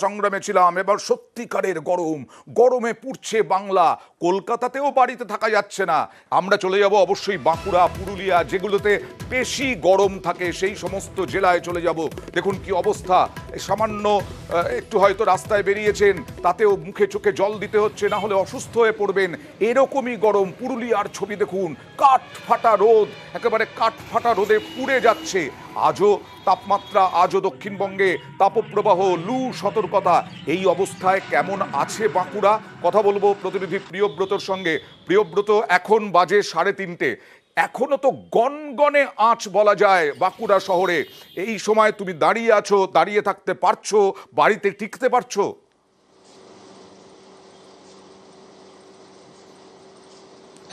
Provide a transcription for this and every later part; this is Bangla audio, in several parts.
সংগ্রামে ছিলাম, এবার সত্যিকারের গরম, গরমে পুড়ছে বাংলা। কলকাতাতেও বাড়িতে থাকা যাচ্ছে না। আমরা চলে যাব অবশ্যই বাঁকুড়া, পুরুলিয়া, যেগুলোতে বেশি গরম থাকে সেই সমস্ত জেলায় চলে যাব। দেখুন কি অবস্থা, সামান্য একটু হয়তো রাস্তায় বেরিয়েছেন, তাতেও মুখে চোখে জল দিতে হচ্ছে, না হলে অসুস্থ হয়ে পড়বেন। এরকমই গরম। পুরুলিয়ার ছবি দেখুন, কাঠ ফাটা রোদ, একেবারে কাঠ ফাটা রোদে পুড়ে যাচ্ছে। আজও তাপমাত্রা, আজও দক্ষিণবঙ্গে তাপপ্রবাহ, লু সতর্কতা। এই অবস্থায় কেমন আছে বাঁকুড়া, কথা বলবো প্রতিনিধি প্রিয়ব্রতর সঙ্গে। প্রিয়ব্রত, এখন বাজে 3:30, এখনো তো গনগনে আঁচ বলা যায় বাঁকুড়া শহরে। এই সময় তুমি দাঁড়িয়ে আছো, দাঁড়িয়ে থাকতে পারছো, বাড়িতে টিকতে পারছো?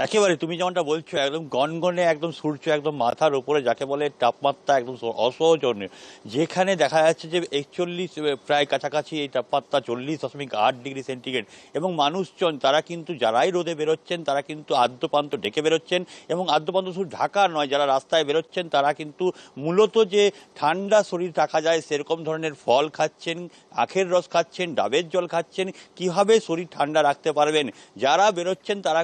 একেবারে তুমি যেমনটা বলছো, একদম গনগনে, একদম সূর্য একদম মাথার উপরে, যাকে বলে তাপমাত্রা একদম অসহনীয়। যেখানে দেখা যাচ্ছে যে 41 প্রায় কাছাকাছি এই তাপমাত্রা, 40.8 ডিগ্রি সেন্টিগ্রেড। এবং মানুষজন তারা কিন্তু, যারাই রোদে বেরোচ্ছেন তারা কিন্তু আদ্যপান্ত ঢেকে বেরোচ্ছেন। এবং আদ্যপান্ত শুধু ঢাকা নয়, যারা রাস্তায় বেরোচ্ছেন তারা কিন্তু মূলত যে ঠান্ডা শরীর রাখা যায় সেরকম ধরনের ফল খাচ্ছেন, আখের রস খাচ্ছেন, ডাবের জল খাচ্ছেন। কিভাবে শরীর ঠান্ডা রাখতে পারবেন, যারা বেরোচ্ছেন তারা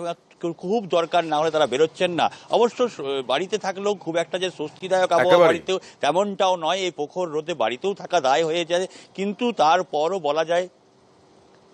খুব দরকার না হলে তারা বেরোচ্ছেন না। অবশ্য বাড়িতে থাকলেও খুব একটা যে স্বস্তিদায়ক আবহাওয়া বাড়িতেও তেমনটাও নয়। এই প্রখর রোদে বাড়িতেও থাকা দায় হয়ে যায়, কিন্তু তারপরও বলা যায়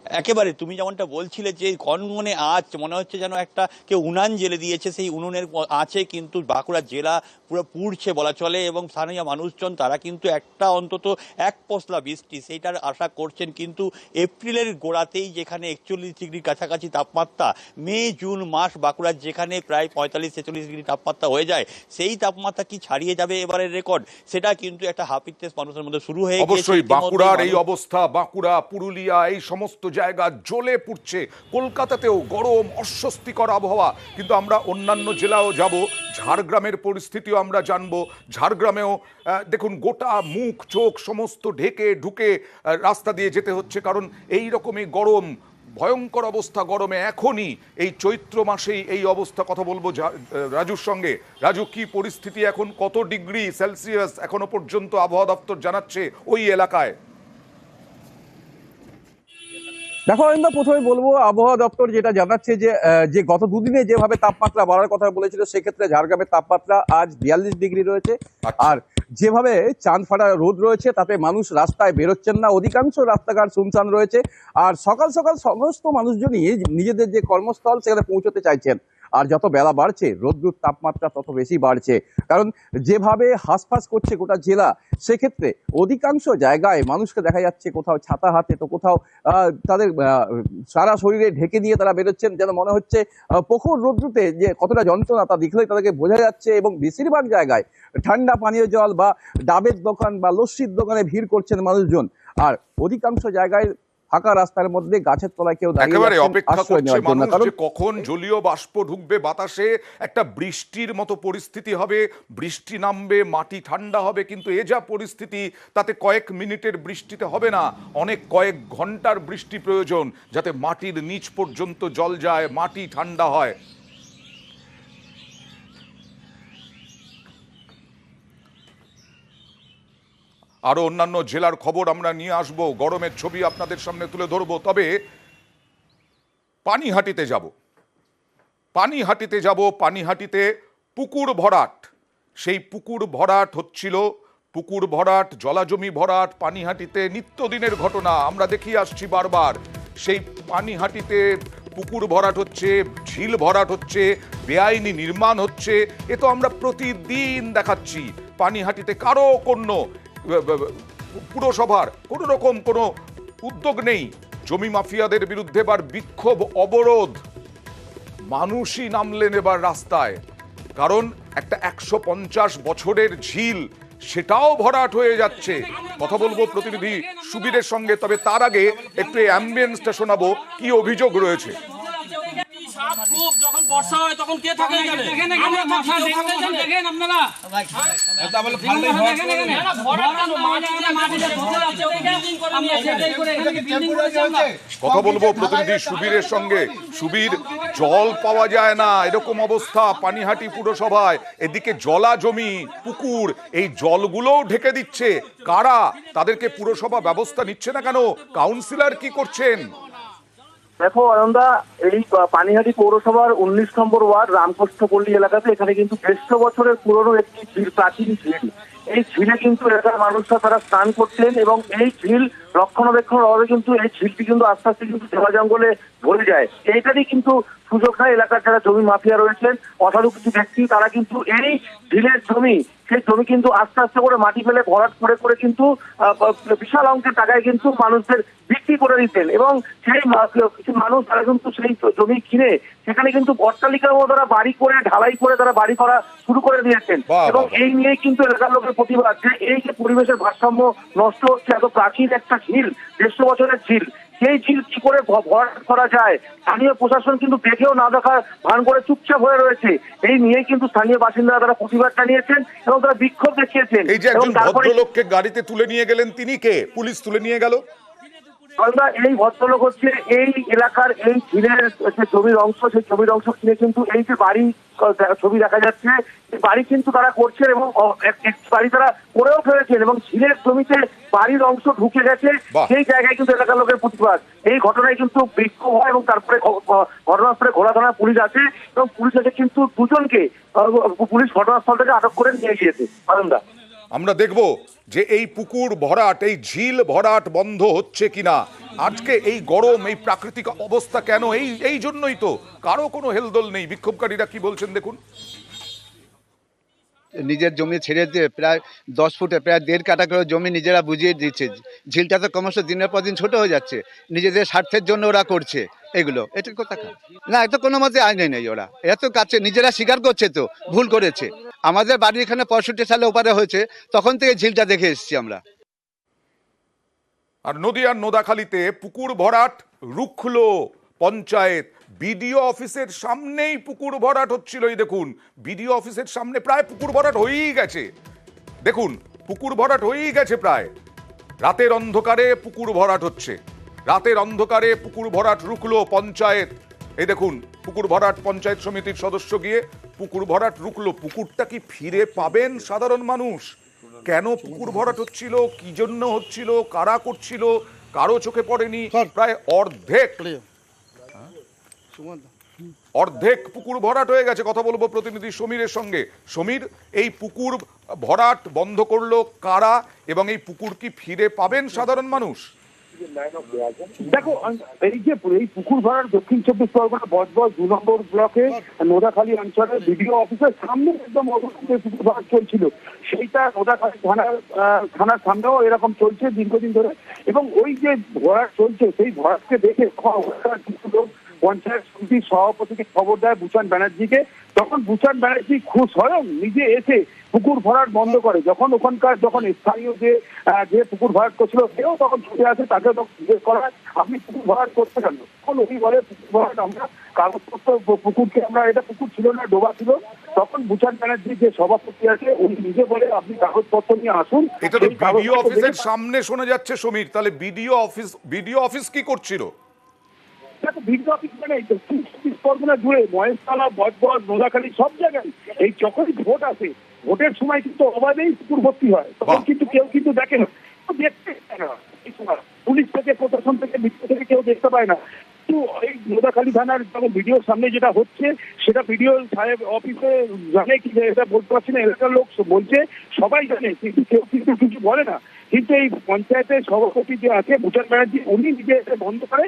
একেবারে তুমি যেমনটা বলছিলে যে গনগনে আঁচ, মনে হচ্ছে যেন একটা কেউ উনান জেলে দিয়েছে। সেই উনুনের আঁচে কিন্তু বাঁকুড়া জেলা পুরো পুড়ছে বলা চলে। এবং স্থানীয় মানুষজন তারা কিন্তু একটা অন্তত এক পশলা বৃষ্টি সেইটার আশা করছেন। কিন্তু এপ্রিলের গোড়াতেই যেখানে 41 ডিগ্রির কাছাকাছি তাপমাত্রা, মে জুন মাস বাঁকুড়ার যেখানে প্রায় 45-46 ডিগ্রি তাপমাত্রা হয়ে যায়, সেই তাপমাত্রা কি ছাড়িয়ে যাবে এবারের রেকর্ড, সেটা কিন্তু একটা হাপিত্যেস মানুষের মধ্যে শুরু হয়ে গেছে। অবশ্যই বাঁকুড়ার এই অবস্থা, বাঁকুড়া, পুরুলিয়া, এই সমস্ত জায়গা জ্বলে পুড়ছে। কলকাতাতেও গরম, অস্বস্তিকর আবহাওয়া। কিন্তু আমরা অন্যান্য জেলাও যাব, ঝাড়গ্রামের পরিস্থিতিও আমরা জানবো। ঝাড়গ্রামেও দেখুন, গোটা মুখ চোখ সমস্ত ঢেকে ঢুকে রাস্তা দিয়ে যেতে হচ্ছে, কারণ এই রকমই গরম, ভয়ঙ্কর অবস্থা গরমে। এখনই এই চৈত্র মাসেই এই অবস্থা। কথা বলবো রাজুর সঙ্গে। রাজু, কি পরিস্থিতি এখন, কত ডিগ্রি সেলসিয়াস এখনো পর্যন্ত আবহাওয়া দপ্তর জানাচ্ছে ওই এলাকায়? দেখো অরিন্দম, প্রথমে বলবো আবহাওয়া দপ্তর যেটা জানাচ্ছে যে গত দুদিনে যেভাবে তাপমাত্রা বাড়ার কথা বলেছিল, সেক্ষেত্রে ঝাড়গ্রামের তাপমাত্রা আজ 42 ডিগ্রি রয়েছে। আর যেভাবে চাঁদ ফাটা রোদ রয়েছে তাতে মানুষ রাস্তায় বেরোচ্ছেন না, অধিকাংশ রাস্তাঘাট শুনশান রয়েছে। আর সকাল সকাল সমস্ত মানুষজনই নিজেদের যে কর্মস্থল সেখানে পৌঁছতে চাইছেন। আর যত বেলা বাড়ছে রোদ্দুর তাপমাত্রা তত বেশি বাড়ছে, কারণ যেভাবে হাঁসফাঁস করছে গোটা জেলা, সেক্ষেত্রে অধিকাংশ জায়গায় মানুষকে দেখা যাচ্ছে কোথাও ছাতা হাতে, তো কোথাও তাদের সারা শরীরে ঢেকে দিয়ে তারা বেরোচ্ছেন। যেন মনে হচ্ছে প্রখর রোদ্দুতে যে কতটা যন্ত্রণা তা দেখলেই তাদেরকে বোঝা যাচ্ছে। এবং বেশিরভাগ জায়গায় ঠান্ডা পানীয় জল বা ডাবের দোকান বা লস্যির দোকানে ভিড় করছেন মানুষজন। আর অধিকাংশ জায়গায় ফাঁকা রাস্তার মধ্যে গাছের তলায় কেউ একেবারে অপেক্ষা করছে মানুষ যে কখন জলীয় বাষ্প ঢুকবে বাতাসে, একটা বৃষ্টির মতো পরিস্থিতি হবে, বৃষ্টি নামবে, মাটি ঠান্ডা হবে। কিন্তু এ যা পরিস্থিতি, তাতে কয়েক মিনিটের বৃষ্টিতে হবে না, অনেক কয়েক ঘন্টার বৃষ্টি প্রয়োজন, যাতে মাটির নিচ পর্যন্ত জল যায়, মাটি ঠান্ডা হয়। আরো অন্যান্য জেলার খবর আমরা নিয়ে আসব, গরমের ছবি আপনাদের সামনে তুলে ধরবো। তবে পানিহাটিতে যাব, পানিহাটিতে পুকুর ভরাট। সেই পুকুর ভরাট হচ্ছিল, পুকুর ভরাট, জলাজমি ভরাট পানিহাটিতে নিত্যদিনের ঘটনা, আমরা দেখিয়ে আসছি বারবার। সেই পানিহাটিতে পুকুর ভরাট হচ্ছে, ঝিল ভরাট হচ্ছে, বেআইনি নির্মাণ হচ্ছে, এ তো আমরা প্রতিদিন দেখাচ্ছি। পানিহাটিতে কারো কোনো পুরসভার কোনো রকম কোনো উদ্যোগ নেই। জমি মাফিয়াদের বিরুদ্ধে এবার বিক্ষোভ, অবরোধ, মানুষই নামলেন এবার রাস্তায়। কারণ একটা 150 বছরের ঝিল, সেটাও ভরাট হয়ে যাচ্ছে। কথা বলবো প্রতিনিধি সুবীরের সঙ্গে, তবে তার আগে একটু অ্যাম্বিয়েন্সটা শোনাবো, কি অভিযোগ রয়েছে। সাপ খুব যখন বর্ষা হয় তখন কে থাকে এখানে? আমরা থাকি, কেউ থাকে এখানে? দেখেন আপনারা কথা বলবো প্রতিনিধি সুবীরের সঙ্গে। সুবীর, জল পাওয়া যায় না এরকম অবস্থা পানিহাটি পুরসভায়, এদিকে জলা জমি পুকুর, এই জলগুলোও ঢেকে দিচ্ছে কারা? তাদেরকে পুরসভা ব্যবস্থা নিচ্ছে না কেন? কাউন্সিলর কি করছেন? দেখো অনন্দা, এই পানিহাটি পৌরসভার ১৯ নম্বর ওয়ার্ড রামকৃষ্ণপল্লী এলাকাতে এখানে কিন্তু ১৫০ বছরের পুরনো একটি ঝিল, প্রাচীন ঝিল। এই ঝিলে কিন্তু এলাকার মানুষরা তারা স্নান করতেন এবং এই ঝিল রক্ষণাবেক্ষণের অভাবে কিন্তু এই ঝিলটি কিন্তু আস্তে আস্তে কিন্তু জলা জঙ্গলে ভরে যায়। এইটারই কিন্তু সুযোগ নেয় এলাকার যারা জমি মাফিয়া রয়েছেন, অসাধু কিছু ব্যক্তি, তারা কিন্তু এই ঝিলের জমি, সেই জমি কিন্তু আস্তে আস্তে করে মাটি ফেলে ভরাট করে করে কিন্তু বিশাল অঙ্কের টাকায় কিন্তু মানুষদের বিক্রি করে দিতেন এবং সেই কিছু মানুষ তারা কিন্তু সেই জমি কিনে সেখানে কিন্তু অট্টালিকার মতো তারা বাড়ি করে ঢালাই করে তারা বাড়ি করা শুরু করে দিয়েছেন। এবং এই নিয়েই কিন্তু এলাকার লোকের প্রতিবাদ যে এই যে পরিবেশের ভারসাম্য নষ্ট হচ্ছে, এত প্রাচীন একটা ঝিল, ১৫০ বছরের ঝিল, সেই ঝিল কি করে ভরাট করা যায়? স্থানীয় প্রশাসন কিন্তু দেখেও না দেখার ভান করে চুপচাপ হয়ে রয়েছে। এই নিয়ে কিন্তু স্থানীয় বাসিন্দারা তারা প্রতিবাদ জানিয়েছেন এবং তারা বিক্ষোভ দেখিয়েছেন। এই যে একজন ভদ্রলোককে গাড়িতে তুলে নিয়ে গেলেন, তিনি কে? পুলিশ তুলে নিয়ে গেল? এই ভদ্রলোক হচ্ছে এই এলাকার এই ঝিলের যে জমির অংশ, সেই জমির অংশ কিনে কিন্তু এই যে বাড়ি ছবি দেখা যাচ্ছে, বাড়ি কিন্তু তারা করছেন এবং বাড়ি তারা করেও ফেলেছেন এবং ঝিলের জমিতে বাড়ির অংশ ঢুকে গেছে, সেই জায়গায় কিন্তু এলাকার লোকের প্রতিবাদ। এই ঘটনায় কিন্তু বিক্ষোভ হয় এবং তারপরে ঘটনাস্থলে ঘোড়া থানার পুলিশ আছে এবং পুলিশ এসে কিন্তু দুজনকে পুলিশ ঘটনাস্থল থেকে আটক করে নিয়ে গিয়েছে। আনন্দা, আমরা দেখব যে এই পুকুর ভরাট, এই ঝিল ভরাট বন্ধ হচ্ছে কিনা। আজকে এই গরম, এই প্রাকৃতিক অবস্থা কেন? এই জন্যই তো, কারো কোনো হেলদোল নেই। বিক্ষোভকারীরা কি বলছেন দেখুন। নিজের জমি ছেড়ে দিয়ে প্রায় 10 ফুটে প্রায় 1.5 কাঠা করে জমি নিজেরা বুঝিয়ে দিচ্ছে। ঝিলটা তো ক্রমশ দিনের পর দিন ছোট হয়ে যাচ্ছে, নিজেদের স্বার্থের জন্য ওরা করছে এগুলো। এটার কথা না, এটা কোনো মতে আইনে নেই। ওরা এত কাছে নিজেরা স্বীকার করছে তো ভুল করেছে। আমাদের বাড়ি এখানে 65 সালে ওপারে হয়েছে, তখন থেকে ঝিলটা দেখে এসেছি আমরা। আর নদিয়ার নোদাখালীতে পুকুর ভরাট রুখলো পঞ্চায়েত। বিডিও অফিসের সামনেই পুকুর ভরাট হচ্ছিল। এই দেখুন, বিডিও অফিসের সামনে প্রায় পুকুর ভরাট হয়েই গেছে। দেখুন, পুকুর ভরাট হয়েই গেছে প্রায়। রাতের অন্ধকারে পুকুর ভরাট হচ্ছে, রাতের অন্ধকারে পুকুর ভরাট রুখলো পঞ্চায়েত। এই দেখুন, পুকুর ভরাট পঞ্চায়েত সমিতির সদস্য গিয়ে পুকুর ভরাট রুখলো। পুকুরটা কি ফিরে পাবেন সাধারণ মানুষ? কেন পুকুর ভরাট হচ্ছিল, কি জন্য হচ্ছিল, কারা করছিল, কারো চোখে পড়েনি। প্রায় অর্ধেক পুকুর ভরাট হয়ে গেছে। কথা বলবো প্রতিনিধি সমীরের সঙ্গে। সমীর, এই পুকুর ভরাট বন্ধ করলো কারা এবং এই পুকুর কি ফিরে পাবেন সাধারণ মানুষ? দেখো, এই যে এই পুকুর ভরাট দক্ষিণ 24 পরগনা বজবজ 2 নম্বর ব্লকে নোদাখালী অঞ্চলের বিডিও অফিসের সামনে একদম পুকুর ভরাট চলছিল। সেইটা নোদাখালী থানার সামনেও এরকম চলছে দীর্ঘদিন ধরে এবং ওই যে ভরাট চলছে সেই ভরাটকে দেখে কিছু লোক পঞ্চায়েত সমিতির সভাপতিকে খবর দেয় বুচান ব্যানার্জিকে। তখন বুচান ব্যানার্জি স্বয়ং নিজে এসে পুকুর ভরাট বন্ধ করে। যখন ওখানকার স্থানীয় যে পুকুর ভরাট করছিল সেও তখন ছুটে আসে, তাকে তখন জিজ্ঞেস করা হয় আপনি পুকুর ভরাট করতে কেন? তখন উনি বলে পুকুর ভরাট আমরা কাগজপত্র, পুকুরকে আমরা, এটা পুকুর ছিল না, ডোবা ছিল। তখন বুচান ব্যানার্জি যে সভাপতি আছে উনি নিজে বলে আপনি কাগজপত্র নিয়ে আসুন। এটা তো বিডিও অফিসের সামনে শোনা যাচ্ছে সমীর। তাহলে বিডিও অফিস কি করছিল? বিডিও অফিস মানে দক্ষিণ 24 পরগনা জুড়ে মহেশতলা, বজবজ, নোদাখালী সব জায়গায় এই যখনই ভোট আসে, ভোটের সময় কিন্তু অবাধেই পুকুর ভর্তি হয়। তখন কিন্তু কেউ কিন্তু দেখে না, দেখতে পায় না। পুলিশ থেকে, প্রশাসন থেকে, বিডিও থেকে কেউ দেখতে পায় না। কিন্তু এই নোদাখালী থানার যখন ভিডিওর সামনে যেটা হচ্ছে সেটা ভিডিও সাহেব অফিসে জানে কি, এটা বলতে পারছি না, এলাকার লোক বলছে সবাই জানে, কিন্তু কেউ কিন্তু কিছু বলে না। কিন্তু এই পঞ্চায়েতের সভাপতি যে আছে বুচান ব্যানার্জি, উনি নিজে এসে বন্ধ করে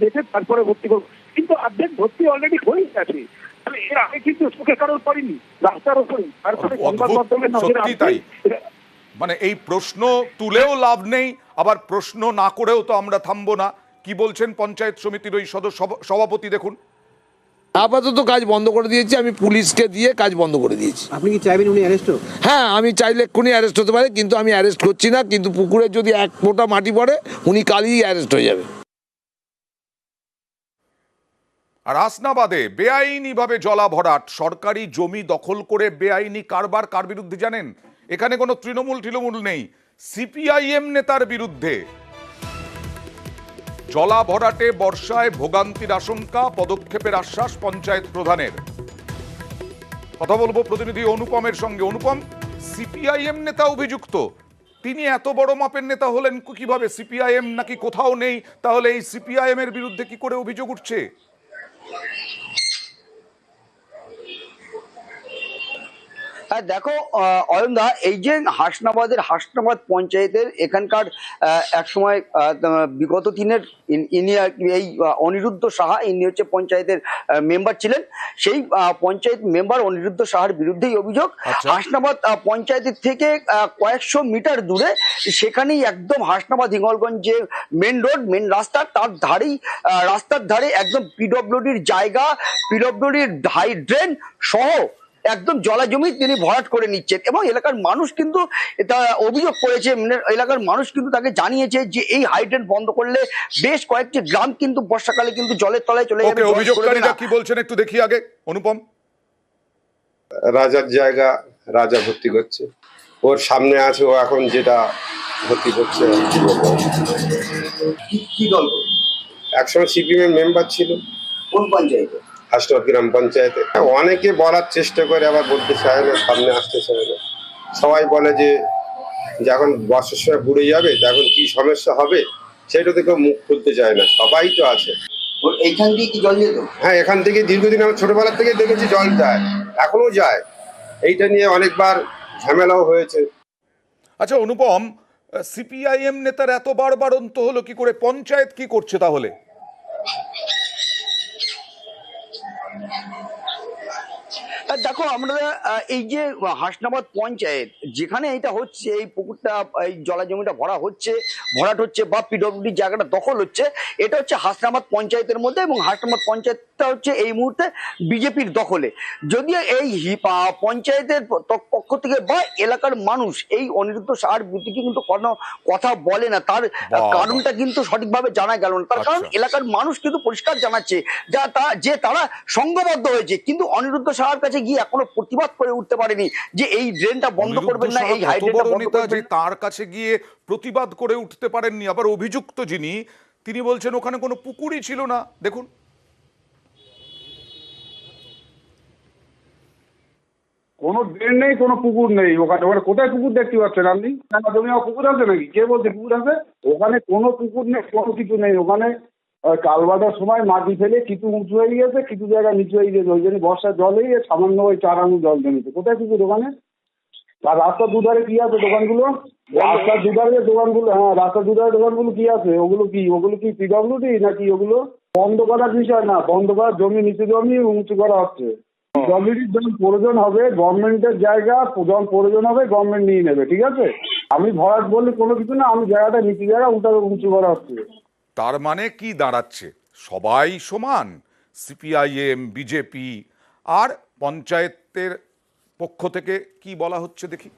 দেখে তারপরে ভর্তি করবো। কিন্তু অর্ধেক ভর্তি অলরেডি হয়ে গেছে। এর আগে কিন্তু চোখে কারোর পড়েনি, রাস্তার উপরে। তারপরে সত্যি তাই, মানে এই প্রশ্ন তুলেও লাভ নেই, আবার প্রশ্ন না করেও তো আমরা থামবো না। কি বলছেন পঞ্চায়েত সমিতির ওই সভাপতি? দেখুন, আপাতত কাজ বন্ধ করে দিয়েছি, আমি পুলিশকে দিয়ে কাজ বন্ধ করে দিয়েছি। আপনি কি চাইবেন উনি অ্যারেস্ট হোক? হ্যাঁ, আমি চাইলে এক্ষুনি অ্যারেস্ট হতে পারে, কিন্তু আমি অ্যারেস্ট করছি না। কিন্তু পুকুরে যদি 1 ফোঁটা মাটি পড়ে উনি কালই অ্যারেস্ট হয়ে যাবে। আর হাসনাবাদে বেআইনিভাবে জলা ভরাট, সরকারি জমি দখল করে বেআইনি কারবার কার বিরুদ্ধে জানেন? এখানে কোনো তৃণমূল নেই, সিপিআইএম নেতার বিরুদ্ধে। জলা ভরাটে বর্ষায় ভোগান্তির আশঙ্কা, পদক্ষেপের আশ্বাস পঞ্চায়েত প্রধানের। কথা বলবো প্রতিনিধি অনুপমের সঙ্গে। অনুপম, সিপিআইএম নেতা অভিযুক্ত, তিনি এত বড় মাপের নেতা হলেন কিভাবে? সিপিআইএম নাকি কোথাও নেই? তাহলে এই সিপিআইএম এর বিরুদ্ধে কি করে অভিযোগ উঠছে? হ্যাঁ দেখো অয়নদা, এই যে হাসনাবাদ পঞ্চায়েতের এখানকার একসময় বিগত দিনের ইনি এই অনিরুদ্ধ সাহা, ইনি হচ্ছে পঞ্চায়েতের মেম্বার ছিলেন। সেই পঞ্চায়েত মেম্বার অনিরুদ্ধ সাহার বিরুদ্ধেই অভিযোগ। হাসনাবাদ পঞ্চায়েতের থেকে কয়েকশো মিটার দূরে, সেখানেই একদম হাসনাবাদ হিঙ্গলগঞ্জ যে মেন রোড, মেন রাস্তা, তার ধারেই রাস্তার ধারে একদম পিডব্লিউডির জায়গা, পিডব্লিউডির হাই ড্রেন সহ একদম জলা জমি তিনি ভরাট করে নিচ্ছেন। এবং এলাকার মানুষ কিন্তু এটা অভিযোগ করেছে, এলাকার মানুষ কিন্তু তাকে জানিয়েছে যে এই হাইড্রেন বন্ধ করলে বেশ কয়েকটি গ্রাম কিন্তু বর্ষাকালে কিন্তু জলের তলায় চলে যাবে। অভিযোগকারীরা কি বলছেন একটু দেখি আগে অনুপম। রাজার জায়গা রাজা ভর্তি করছে, ওর সামনে আছে, ও এখন যেটা ভর্তি করছে। কি দল? একসময় সিপিএম মেম্বার ছিল। কোন পঞ্চায়েতে? হাসনাবাদ গ্রাম পঞ্চায়েতে। অনেকে বলার চেষ্টা করে, আবার বলতে চায় না, সামনে আসতে চায় না। সবাই বলে যে যখন বর্ষার সময় বুড়ে যাবে তখন কি সমস্যা হবে, সেটা থেকে মুখ খুলতে চায় না। সবাই তো আছে। এইখান দিয়ে কি জল যেত? হ্যাঁ, এখান থেকে দীর্ঘদিন আমার ছোটবেলা থেকে দেখেছি জল যায়, এখনো যায়। এইটা নিয়ে অনেকবার ঝামেলাও হয়েছে। আচ্ছা অনুপম, সিপিআইএম নেতার এত বাড়বাড়ন্ত হলো কি করে? পঞ্চায়েত কি করছে তাহলে? দেখো, আমরা এই যে হাসনাবাদ পঞ্চায়েত যেখানে এটা হচ্ছে, এই পুকুরটা, এই জলা জমিটা ভরাট হচ্ছে বা পিডব্লিউডি জায়গাটা দখল হচ্ছে, এটা হচ্ছে হাসনাবাদ পঞ্চায়েতের মধ্যে। এবং হাসনাবাদ পঞ্চায়েতটা হচ্ছে এই মুহূর্তে বিজেপির দখলে। যদিও এই পঞ্চায়েতের পক্ষ থেকে বা এলাকার মানুষ এই অনিরুদ্ধ সাহার বিরুদ্ধে কিন্তু কোনো কথা বলে না, তার কারণটা কিন্তু সঠিকভাবে জানা গেল না। তার কারণ এলাকার মানুষ কিন্তু পরিষ্কার জানাচ্ছে যে তারা সংঘবদ্ধ হয়েছে, কিন্তু অনিরুদ্ধ সাহার কাছে গিয়ে এখনো প্রতিবাদ করে উঠতে পারেনি যে এই ড্রেনটা বন্ধ করবেন না, এই হাইড্রেনটা বন্ধ করবেন না। তার কাছে গিয়ে প্রতিবাদ করে উঠতে পারেননি। আবার অভিযুক্ত যিনি, তিনি বলছেন ওখানে কোনো পুকুরই ছিল না। দেখুন, কোনো ড্রেন নেই, কোনো পুকুর নেই ওখানে। ওখানে কোথায় পুকুর দেখতে পাচ্ছেন আপনি? জমি পুকুর আছে নাকি? কে বলছে পুকুর আছে? ওখানে কোনো পুকুর নেই, কোনো কিছু নেই। ওখানে কালবাটার সময় মাটি ফেলে কিছু উঁচু হয়ে গেছে, কিছু জায়গা নিচু হয়ে গেছে। ওই জন্য বর্ষার জলেই সামান্য ওই 4 আঙুল জল জমেছে। কোথায় পুকুর ওখানে? আর রাস্তার দুধারে কি আছে দোকানগুলো? রাস্তার দুধারে দোকানগুলো, হ্যাঁ রাস্তার দুধারে দোকানগুলো কি আছে? ওগুলো কি পিডব্লিউডি নাকি? ওগুলো বন্ধ করার বিষয় না, বন্ধ করার জমি, নিচু জমি উঁচু করা হচ্ছে। পিডব্লিউডির জল প্রয়োজন হবে, গভর্নমেন্টের জায়গা জল প্রয়োজন হবে, গভর্নমেন্ট নিয়ে নেবে, ঠিক আছে? আমি ভরাট বললে কোনো কিছু না, আমি জায়গাটা নিচু জায়গা উঁচু করা হচ্ছে। তার মানে কি দাঁড়াচ্ছে? সবাই সমান, সিপিআইএম, বিজেপি আর পঞ্চায়েতের পক্ষ থেকে কি বলা হচ্ছে দেখি।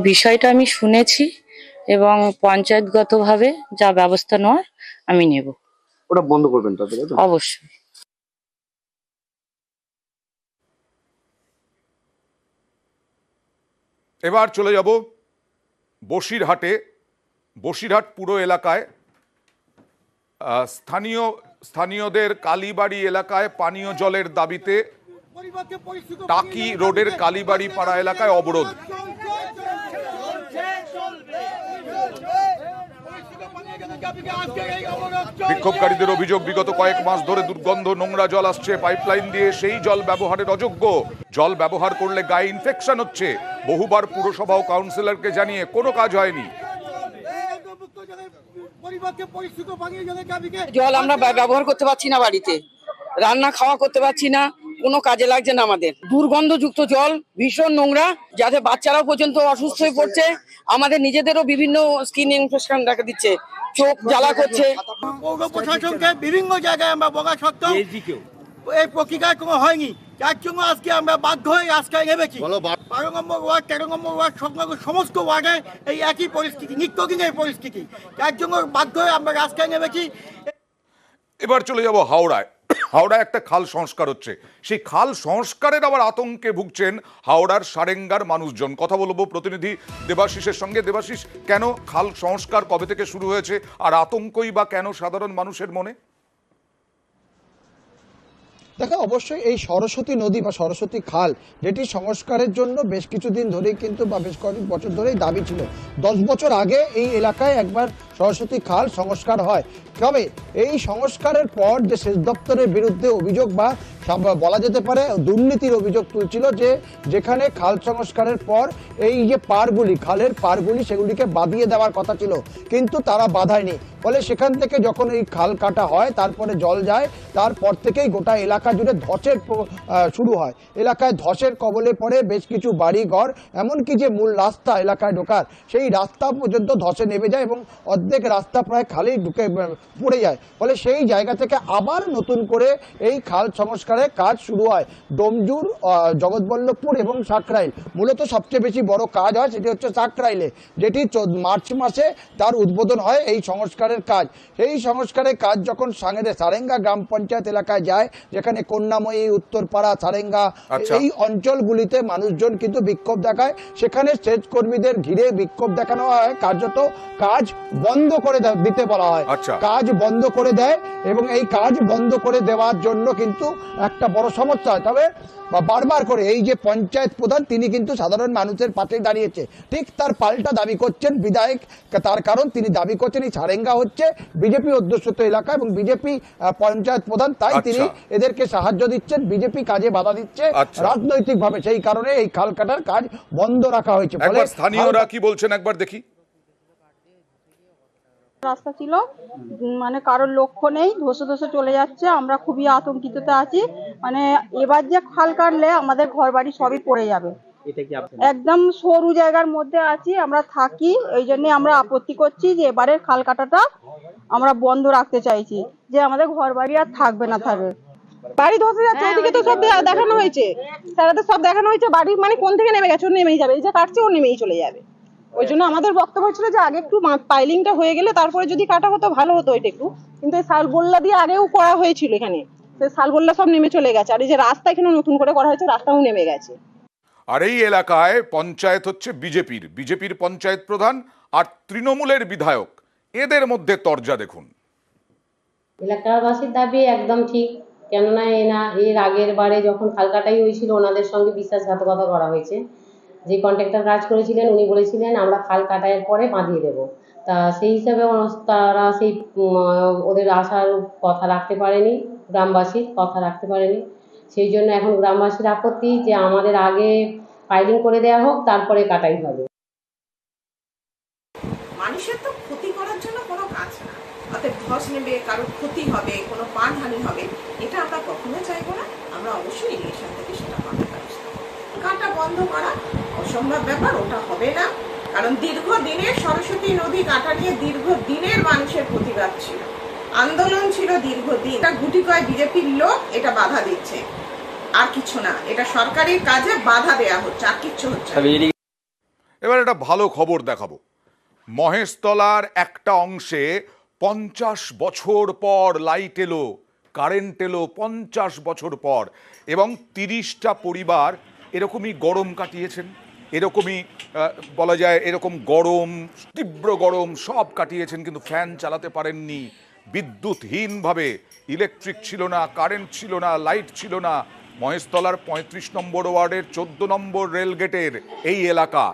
বিষয়টা আমি শুনেছি এবং পঞ্চায়েতগতভাবে যা ব্যবস্থা নেওয়ার আমি নেব। ওটা বন্ধ করবেন তাদের? অবশ্যই। এবার চলে যাব বসিরহাট পুরো এলাকায়। স্থানীয়দের কালীবাড়ি এলাকায় পানীয় জলের দাবিতে টাকি রোডের কালীবাড়ি পাড়া এলাকায় অবরোধ। বিক্ষোভকারীদের অভিযোগ, বিগত কয়েক মাস ধরে দুর্গন্ধ নোংরা জল আসছে পাইপলাইন দিয়ে, সেই জল ব্যবহারের অযোগ্য। জল ব্যবহার করলে গায়ে ইনফেকশন হচ্ছে। বহুবার পুরসভা ও কাউন্সিলরকে জানিয়ে কোনো কাজ হয়নি। জল আমরা ব্যবহার করতে পারছি না, বাড়িতে রান্না খাওয়া করতে পারছি না, কোনো কাজে লাগছে না আমাদের। দুর্গন্ধযুক্ত জল, ভীষণ নোংরা, যাতে বাচ্চারাও পর্যন্ত অসুস্থ হয়ে পড়ছে। আমাদের নিজেদেরও বিভিন্ন স্কিন ইনফেকশন দেখা দিচ্ছে, চোখ জ্বালা করছে। পৌর প্রশাসনকে বিভিন্ন জায়গায় আমরা বলা সত্ত্বেও এই প্রক্রিয়ায় কোনো হয়নি। যার জন্য আজকে আমরা বাধ্য হয়ে রাস্তায় নেমেছি। 12 নম্বর ওয়ার্ড, 13 নম্বর ওয়ার্ড সংলগ্ন সমস্ত ওয়ার্ডে এই একই পরিস্থিতি, নিত্যদিনের পরিস্থিতি। যার জন্য বাধ্য হয়ে আমরা রাস্তায় নেমেছি। এবার চলে যাব হাওড়ায়। হাওড়ায় একটা খাল সংস্কার হচ্ছে, সেই খাল সংস্কারের আবার আতঙ্কে ভুগছেন হাওড়ার সারেঙ্গার মানুষজন। কথা বলবো প্রতিনিধি দেবাশিসের সঙ্গে। দেবাশিস, কেন খাল সংস্কার কবে থেকে শুরু হয়েছে, আর আতঙ্কই বা কেন সাধারণ মানুষের মনে? দেখো, অবশ্যই এই সরস্বতী নদী বা সরস্বতী খাল যেটি সংস্কারের জন্য বেশ কিছুদিন ধরেই কিন্তু বা বেশ কয়েক বছর ধরেই দাবি ছিল। 10 বছর আগে এই এলাকায় একবার সরস্বতী খাল সংস্কার হয়। তবে এই সংস্কারের পর যে সেচ দপ্তরের বিরুদ্ধে অভিযোগ বা বলা যেতে পারে দুর্নীতির অভিযোগ তুলছিল, যে যেখানে খাল সংস্কারের পর এই যে পাড়গুলি, খালের পাড়গুলি, সেগুলিকে বাঁধিয়ে দেওয়ার কথা ছিল, কিন্তু তারা বাঁধায়নি। ফলে সেখান থেকে যখন এই খাল কাটা হয়, তারপরে জল যায়, তারপর থেকেই গোটা এলাকা জুড়ে ধসের শুরু হয়। এলাকায় ধসের কবলে পড়ে বেশ কিছু বাড়ি ঘর, এমনকি যে মূল রাস্তা এলাকায় ঢোকার, সেই রাস্তা পর্যন্ত ধসে নেমে যায় এবং অর্ধেক রাস্তা প্রায় খালি ঢুকে পড়ে যায়। ফলে সেই জায়গা থেকে আবার নতুন করে এই খাল সংস্কারের কাজ শুরু হয়। ডোমজুর, জগৎবল্লভপুর এবং সাকরাইল, মূলত সবচেয়ে বেশি বড় কাজ হয় সেটি হচ্ছে সাকরাইলে, যেটি মার্চ মাসে তার উদ্বোধন হয় এই সংস্কারের কাজ। এই সংস্কারের কাজ যখন সারেঙ্গা গ্রাম পঞ্চায়েত এলাকায় যায়, যেখানে কন্যাময়ী, উত্তরপাড়া, সারেঙ্গা এই অঞ্চলগুলিতে মানুষজন কিন্তু বিক্ষোভ দেখায়। সেখানে সেচ কর্মীদের ঘিরে বিক্ষোভ দেখানো হয়, কার্যত কাজ বন্ধ করে দিতে বলা হয়। কাজ বন্ধ করে দেয় এবং এই কাজ বন্ধ করে দেওয়ার জন্য কিন্তু একটা বড় সমস্যা হয়। তবে বারবার করে এই যে পঞ্চায়েত প্রধান, তিনি কিন্তু সাধারণ মানুষের পাশে দাঁড়িয়েছে। ঠিক তার পাল্টা দাবি করছেন বিধায়ক, তার কারণ তিনি দাবি করছেন এই সারেঙ্গা হচ্ছে বিজেপি অধ্যুষিত এলাকা এবং বিজেপি পঞ্চায়েত প্রধান, তাই তিনি এদেরকে সাহায্য দিচ্ছেন, বিজেপি কাজে বাধা দিচ্ছে রাজনৈতিক ভাবে, সেই কারণে এই খাল কাটার কাজ বন্ধ রাখা হয়েছে। ফলে স্থানীয়রা কি বলছেন একবার দেখি। রাস্তা ছিল, মানে কারোর লক্ষ্য নেই, ধসে ধসে চলে যাচ্ছে। আমরা খুবই আতঙ্কিততে আছি। মানে এবার যে খাল কাটলে আমাদের ঘর বাড়ি সবই পড়ে যাবে। একদম সরু জায়গার মধ্যে আছি, আমরা থাকি, এই জন্য আমরা আপত্তি করছি যে এবারের খাল কাটাটা আমরা বন্ধ রাখতে চাইছি, যে আমাদের ঘর বাড়ি আর থাকবে না থাকবে। বাড়ি ধসে যাচ্ছে, ওদিকে তো সব দেখানো হয়েছে, সারাতে সব দেখানো হয়েছে। বাড়ি মানে কোন থেকে নেমে গেছে, ও নেমেই যাবে, এই যে কাটছে ও নেমেই চলে যাবে। ওই জন্য আমাদের বক্তব্য ছিল যে আগে একটু পাইলিংটা হয়ে গেলে তারপরে যদি কাটা হতো ভালো হতো এটা একটু, কিন্তু এই শালবল্লা দিয়ে আগেও করা হয়েছিল এখানে, সেই শালবল্লা সব নেমে চলে গেছে। আর এই যে রাস্তা এখানে নতুন করে করা হয়েছে, রাস্তাও নেমে গেছে। আর এই এলাকায় পঞ্চায়েত হচ্ছে বিজেপির পঞ্চায়েত প্রধান আর তৃণমূলের বিধায়ক, এদের মধ্যে তরজা দেখুন। এলাকাবাসীর দাবি একদম ঠিক, কেননা এর আগের বারে যখন খাল কাটাই হয়েছিল ওনাদের সঙ্গে বিশ্বাসঘাতকতা করা হয়েছে। যে কন্ট্রাক্টর কাজ করেছিলেন উনি বলেছিলেন আমরা খাল কাটাইয়ের পরে বাঁধিয়ে দেবো, তা সেই হিসাবে তারা সেই ওদের আশার কথা রাখতে পারেনি, গ্রামবাসীর কথা রাখতে পারেনি। সেই জন্য এখন গ্রামবাসীর আপত্তি যে আমাদের আগে পাইলিং করে দেওয়া হোক, তারপরে কাটাই হবে। মানুষের তো ক্ষতি করার জন্য কোনো কাজ না, অর্থাৎ ধস নেবে, কারোর ক্ষতি হবে, কোনো প্রাণহানি হবে, এটা আমরা কখনো চাইবো না। আমরা অবশ্যই ইরিগেশন থেকে সেটা পাঠাতে পারি। কাটা বন্ধ করা অসম্ভব ব্যাপার, ওটা হবে না। কারণ দীর্ঘদিনের সরস্বতী নদী কাটা নিয়ে দীর্ঘদিনের মানুষের প্রতিবাদ ছিল, আন্দোলন ছিল দীর্ঘদিন। এটা গুটি কয় বিজেপির লোক এটা বাধা দিচ্ছে, আর কিছু না। এটা সরকারি কাজে বাধা দেয়া হচ্ছে, আর কিচ্ছু হচ্ছে না। এবার একটা ভালো খবর দেখাবো। মহেশতলার একটা অংশে 50 বছর পর লাইট এলো, কারেন্ট এলো 50 বছর পর, এবং 30টা পরিবার এরকমই গরম কাটিয়েছেন। এরকমই বলা যায়, এরকম গরম, তীব্র গরম সব কাটিয়েছেন, কিন্তু ফ্যান চালাতে পারেননি। বিদ্যুৎহীনভাবে, ইলেকট্রিক ছিল না, কারেন্ট ছিল না, লাইট ছিল না। মহেশতলার 35 নম্বর ওয়ার্ডের 14 নম্বর রেলগেটের এই এলাকা,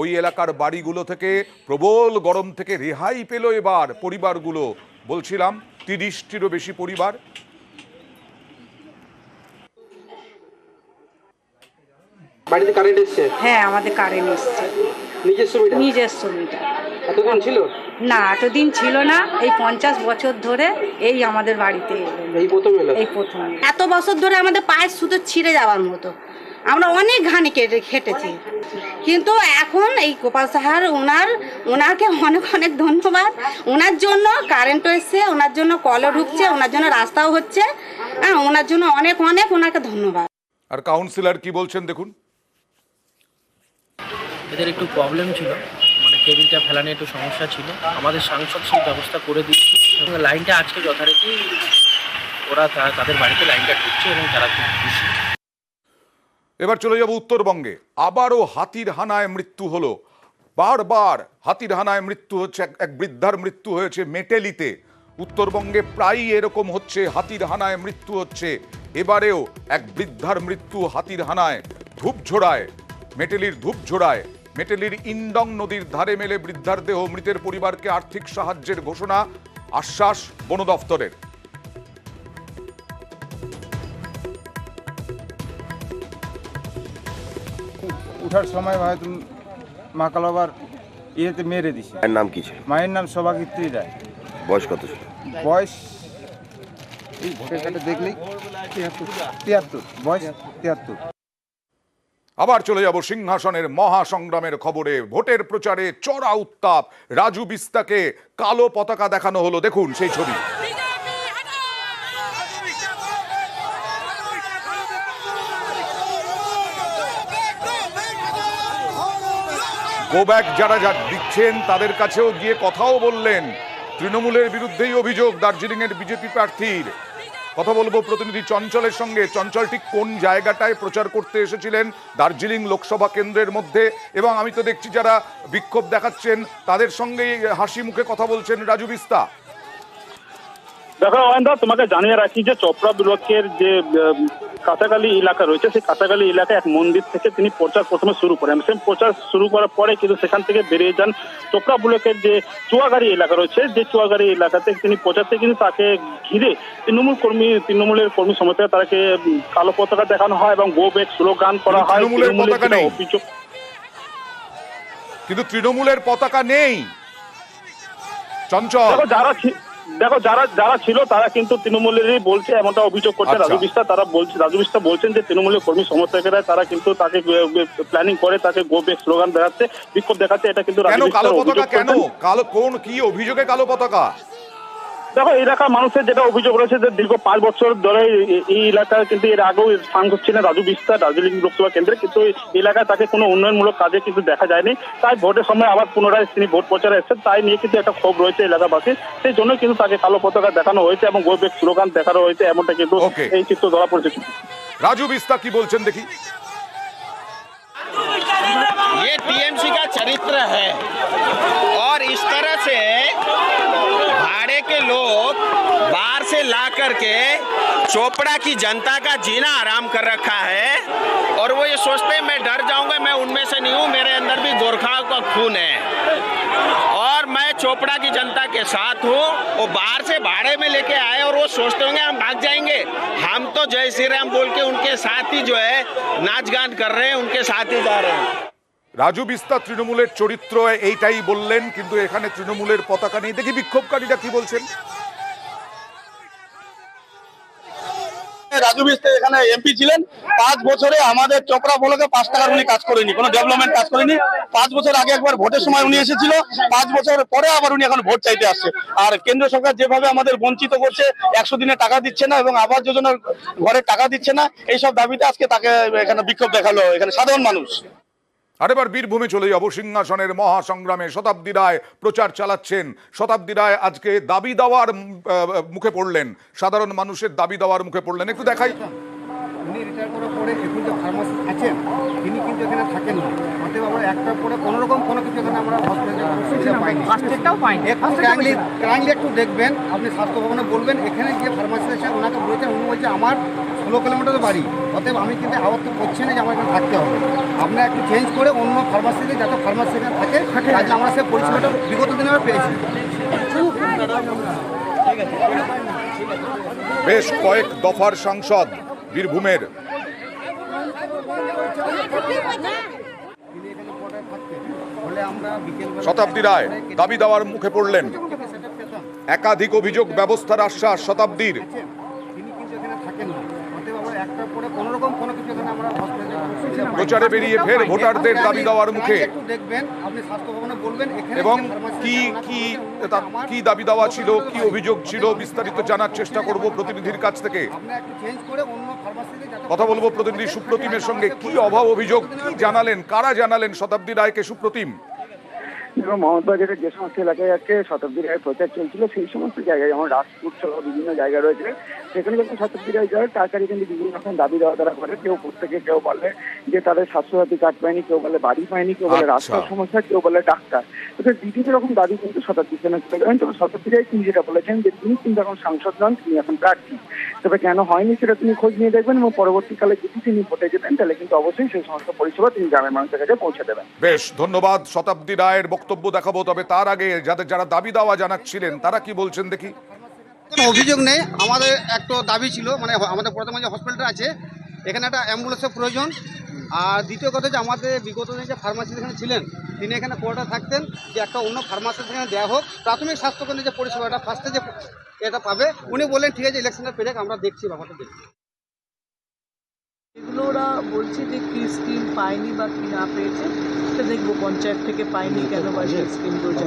ওই এলাকার বাড়িগুলো থেকে প্রবল গরম থেকে রেহাই পেল এবার পরিবারগুলো। বলছিলাম 30টিরও বেশি পরিবার। বাড়িতে কারেন্ট এসছে? হ্যাঁ, আমাদের কারেন্ট এসছে। নিজস্ব মিটার। এতদিন ছিল না, এতদিন ছিল না, এই 50 বছর ধরে এই আমাদের বাড়িতে এই প্রথম এলো। এই প্রথম। এত বছর ধরে আমাদের পায়ের সুতো ছিঁড়ে যাওয়ার মতো, আমরা অনেক ঘানি খেটেছি, কিন্তু এখন এই গোপাল সাহার ওনাকে অনেক অনেক ধন্যবাদ। ওনার জন্য কারেন্টও এসছে, ওনার জন্য কলও ঢুকছে, ওনার জন্য রাস্তাও হচ্ছে। হ্যাঁ, ওনার জন্য অনেক অনেক ওনাকে ধন্যবাদ। আর কাউন্সিলর কি বলছেন দেখুন। এদের একটু প্রবলেম ছিল, মানে কেবিলটা ফেলানো একটু সমস্যা ছিল, আমাদের সাংসদ সেই ব্যবস্থা করে দিচ্ছে এবং লাইনটা আজকে যথারীতি ওরা তাদের বাড়িতে লাইনটা ঢুকছে এবং তারা খুব খুশি। এবার চলে যাব উত্তরবঙ্গে। আবারও হাতির হানায় মৃত্যু হলো। বারবার হাতির হানায় মৃত্যু হচ্ছে। এক বৃদ্ধার মৃত্যু হয়েছে মেটেলিতে। উত্তরবঙ্গে প্রায়ই এরকম হচ্ছে, হাতির হানায় মৃত্যু হচ্ছে। এবারেও এক বৃদ্ধার মৃত্যু হাতির হানায় ধূপঝোড়ায়, মেটেলির ধূপঝোড়ায়। মেটেলির ইন্ডং নদীর ধারে মেলে বৃদ্ধার দেহ। মৃতের পরিবারকে আর্থিক সাহায্যের ঘোষণা, আশ্বাস বন দফতরের। উঠার সময় হয়তো মা কালাবার ইয়েতে মেরে দিছে। মায়ের নাম কি ছিল? মায়ের নাম শোভাকিত্রী রায়। বয়স কত ছিল? বয়স এই ভোটের কার্ডে দেখলেই 73, বয়স 73। আবার চলে যাব সিংহাসনের মহাসংগ্রামের খবরে। ভোটের প্রচারে চড়া উত্তাপ। রাজু বিস্তাকে কালো পতাকা দেখানো হলো, দেখুন সেই ছবি। গো ব্যাক যারা দিচ্ছেন তাদের কাছেও গিয়ে কথাও বললেন। তৃণমূলের বিরুদ্ধেই অভিযোগ দার্জিলিং এর বিজেপি প্রার্থীর। কথা বলবো প্রতিনিধি চঞ্চলের সঙ্গে। চঞ্চল, ঠিক কোন জায়গাটায় প্রচার করতে এসেছিলেন দার্জিলিং লোকসভা কেন্দ্রের মধ্যে? এবং আমি তো দেখছি যারা বিক্ষোভ দেখাচ্ছেন তাদের সঙ্গে হাসি মুখে কথা বলছেন রাজু বিস্তা। দেখো অয়নদা, তোমাকে জানিয়ে রাখি যে চোপড়া ব্লকের যে কাঁচাকালি এলাকা রয়েছে, সেই কাঁচাকালি এলাকায় এক মন্দির থেকে তিনি প্রচার প্রথমে শুরু করেন। সেই প্রচার শুরু করার পরে কিন্তু সেখান থেকে বেরিয়ে যান চোপড়া ব্লকের যে চুয়াগাড়ি এলাকা রয়েছে, যে চুয়াগাড়ি এলাকাতে তিনি পৌঁছাতে কিন্তু তাকে ঘিরে তৃণমূলের কর্মী সমর্থক তাকে কালো পতাকা দেখানো হয় এবং গো ব্যাক স্লোগান করা হয়। অভিযোগ, কিন্তু তৃণমূলের পতাকা নেই। চঞ্চল, দেখো যারা ছিল তারা কিন্তু তৃণমূলেরই বলছে, এমনটা অভিযোগ করছে রাজু বিস্তা। রাজু বিস্তা বলছেন যে তৃণমূলের কর্মী সমর্থকেরা তারা কিন্তু তাকে প্ল্যানিং করে তাকে গো ব্যাক স্লোগান দেখাচ্ছে, বিক্ষোভ দেখাচ্ছে। এটা কিন্তু কালো পতাকা কেন? কোন কি অভিযোগে কালো পতাকা? দেখো, এলাকার মানুষের যেটা অভিযোগ রয়েছে যে দীর্ঘ 5 বছর ধরে এই এলাকায় কিন্তু এর আগেও সাংসদ ছিলেন রাজু বিস্তা দার্জিলিং লোকসভা কেন্দ্রে, কিন্তু এলাকায় তাকে কোনো উন্নয়নমূলক কাজে কিন্তু দেখা যায়নি। তাই ভোটের সময় আবার পুনরায় তিনি ভোট প্রচারে এসেছেন, তাই নিয়ে কিন্তু একটা ক্ষোভ রয়েছে এলাকাবাসীর। সেই জন্য কিন্তু তাকে কালো পতাকা দেখানো হয়েছে এবং গো ব্যাক স্লোগান দেখানো হয়েছে, এমনটা কিন্তু এই চিত্র ধরা পড়েছে। রাজু বিস্তা কি বলছেন দেখি। ये टीएमसी का चरित्र है और इस तरह से भाड़े के लोग बाहर से ला करके चोपड़ा की जनता का जीना आराम कर रखा है और वो ये सोचते हैं मैं डर जाऊंगा। मैं उनमें से नहीं हूं, मेरे अंदर भी गोरखाओं का खून है और मैं चोपड़ा की जनता के साथ हूं। वो बाहर से भाड़े में लेके आए और वो सोचते होंगे हम भाग जाएंगे। हम तो जय श्री राम बोल के उनके साथ ही जो है नाच गान कर रहे हैं, उनके साथ ही जा रहे हैं। রাজু বিস্তা তৃণমূলের চরিত্র এইটাই বললেন, কিন্তু এখানে তৃণমূলের পতাকা নেই। দেখি বিক্ষোভকারীরা কি বলছেন। রাজু বিস্তা এখানে এমপি ছিলেন 5 বছরে আমাদের চোপড়া ব্লকে 5 টাকার উনি কাজ করেনি, কোনো ডেভেলপমেন্ট কাজ করেনি। 5 বছর আগে একবার ভোটের সময় উনি এসেছিল, 5 বছর পরে আবার উনি এখন ভোট চাইতে আসছে। আর কেন্দ্র সরকার যেভাবে আমাদের বঞ্চিত করছে, 100 দিনে টাকা দিচ্ছে না এবং আবাস যোজনার ঘরে টাকা দিচ্ছে না, এইসব দাবিতে আজকে তাকে এখানে বিক্ষোভ দেখালো এখানে সাধারণ মানুষ। আর এবার বীরভূমে চলে যাব। সিংহাসনের মহাসংগ্রামে শতাব্দী রায় প্রচার চালাচ্ছেন। শতাব্দী রায় আজকে দাবি দেওয়ার মুখে পড়লেন, সাধারণ মানুষের দাবি দেওয়ার মুখে পড়লেন। একটু দেখাই। উনি রিটায়ার করার পরে এখন যে ফার্মাসি আছেন তিনি কিন্তু এখানে থাকেন না, অতএব আমরা একটার পরে কোনো রকম কোনো কিছু এখানে আমরা হসপিটালে পাইনি, ফার্স্টেরটাও পাইনি। এখন কাইন্ডলি একটু দেখবেন, আপনি স্বাস্থ্য ভবনে বলবেন এখানে গিয়ে ফার্মাসি আছে ওনাকে বলেছেন, উনি বলছে আমার 16 কিলোমিটার বাড়ি, অতএব আমি কিন্তু আবার তো করছি না যে আমার এখানে থাকতে হবে। আপনারা একটু চেঞ্জ করে অন্য ফার্মাসিতে যাতে ফার্মাসি এখানে থাকে, তাহলে আমরা সেই পরিষেবাটা বিগত দিনে আমরা পেয়েছি। বেশ কয়েক দফার সাংসদ বীরভূমের। শতাব্দী রায় দাবি দেওয়ার মুখে পড়লেন। একাধিক অভিযোগ, ব্যবস্থার আশ্বাস শতাব্দীর। প্রচারে বেরিয়ে ফের ভোটারদের দাবি দেওয়ার মুখে। এবং কি দাবি দেওয়া ছিল, কি অভিযোগ ছিল, বিস্তারিত জানার চেষ্টা করব প্রতিনিধির কাছ থেকে। কথা বলবো প্রতিনিধি সুপ্রতিমের সঙ্গে। কি অভাব অভিযোগ, কি জানালেন, কারা জানালেন শতাব্দী রায়কে সুপ্রতিম? এবং মোহাম্মদবাজারের যে সমস্ত এলাকায় আজকে শতাব্দী রায়ের প্রচার চলছিল সেই সমস্ত জায়গায় যেমন রাজপুর সহ বিভিন্ন জায়গা রয়েছে, সেখানে যখন শতাব্দী রায় যায় তার কাছে কিন্তু বিভিন্ন রকম দাবি দেওয়া তারা করে। কেউ প্রত্যেকে কেউ বলে যে তাদের স্বাস্থ্যসাথী কার্ড পায়নি, কেউ বলে বাড়ি পায়নি, কেউ বলে রাস্তার সমস্যা, কেউ বলে ডাক্তার। বিভিন্ন রকম দাবি কিন্তু শতাব্দী সেনা তুলে দেবেন। তবে শতাব্দী রায় তিনি যেটা বলেছেন যে তিনি কিন্তু এখন সাংসদ নন, তিনি এখন প্রার্থী। তবে কেন হয়নি সেটা তিনি খোঁজ নিয়ে দেখবেন এবং পরবর্তীকালে যদি তিনি ভোটে যেতেন তাহলে কিন্তু অবশ্যই সেই সমস্ত পরিষেবা তিনি গ্রামের মানুষের কাছে পৌঁছে দেবেন। বেশ, ধন্যবাদ। শতাব্দী রায়ের বক্তব্য দেখাবো, তবে তার আগে যারা দাবি দাওয়া জানাচ্ছিলেন তারা কি বলছেন দেখি। কোনো অভিযোগ নেই, আমাদের একটা দাবি ছিল, মানে আমাদের বর্তমানে যে হসপিটালটা আছে এখানে একটা অ্যাম্বুলেন্সের প্রয়োজন। আর দ্বিতীয় কথা যে আমাদের বিগত দিনে যে ফার্মাসি এখানে ছিলেন তিনি এখানে কোয়ার্টার থাকতেন, যে একটা অন্য ফার্মাসি এখানে দেওয়া হোক, প্রাথমিক স্বাস্থ্যকেন্দ্রের যে পরিষেবাটা ফার্স্টে যে এটা পাবে। উনি বললেন ঠিক আছে ইলেকশনের পেরে আমরা দেখছি, ব্যাপারটা দেখছি। এগুলো ওরা বলছে যে কি স্কিম পায়নি বা কি না পেয়েছে, সেটা দেখবো পঞ্চায়েত থেকে পায়নি কেন বা সেই স্কিমগুলো